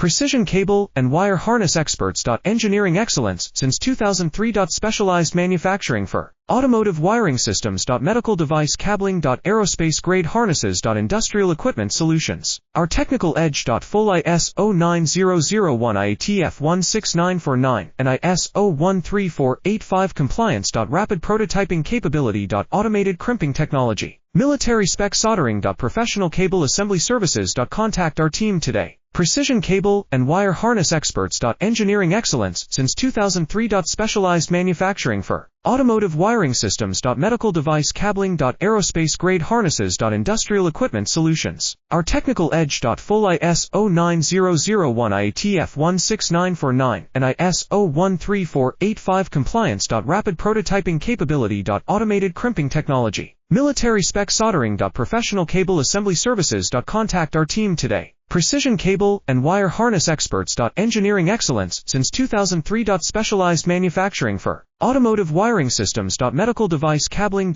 Precision cable and wire harness experts. Engineering excellence since 2003. Specialized manufacturing for automotive wiring systems. Medical device cabling. Aerospace grade harnesses. Industrial equipment solutions. Our technical edge. Fale ISO 9001 IATF 16949 and ISO 13485 compliance. Rapid prototyping capability. Automated crimping technology. Military spec soldering. Professional cable assembly services. Contact our team today. Precision cable and wire harness experts. Engineering excellence since 2003. Specialized manufacturing for automotive wiring systems. Medical device cabling. Aerospace grade harnesses. Industrial equipment solutions. Our technical edge. Fale ISO 9001 IATF 16949 and ISO 13485 compliance. Rapid prototyping capability. Automated crimping technology. Military spec soldering. Professional cable assembly services. Contact our team today. Precision cable and wire harness experts. Engineering excellence since 2003. Specialized manufacturing for automotive wiring systems. Medical device cabling.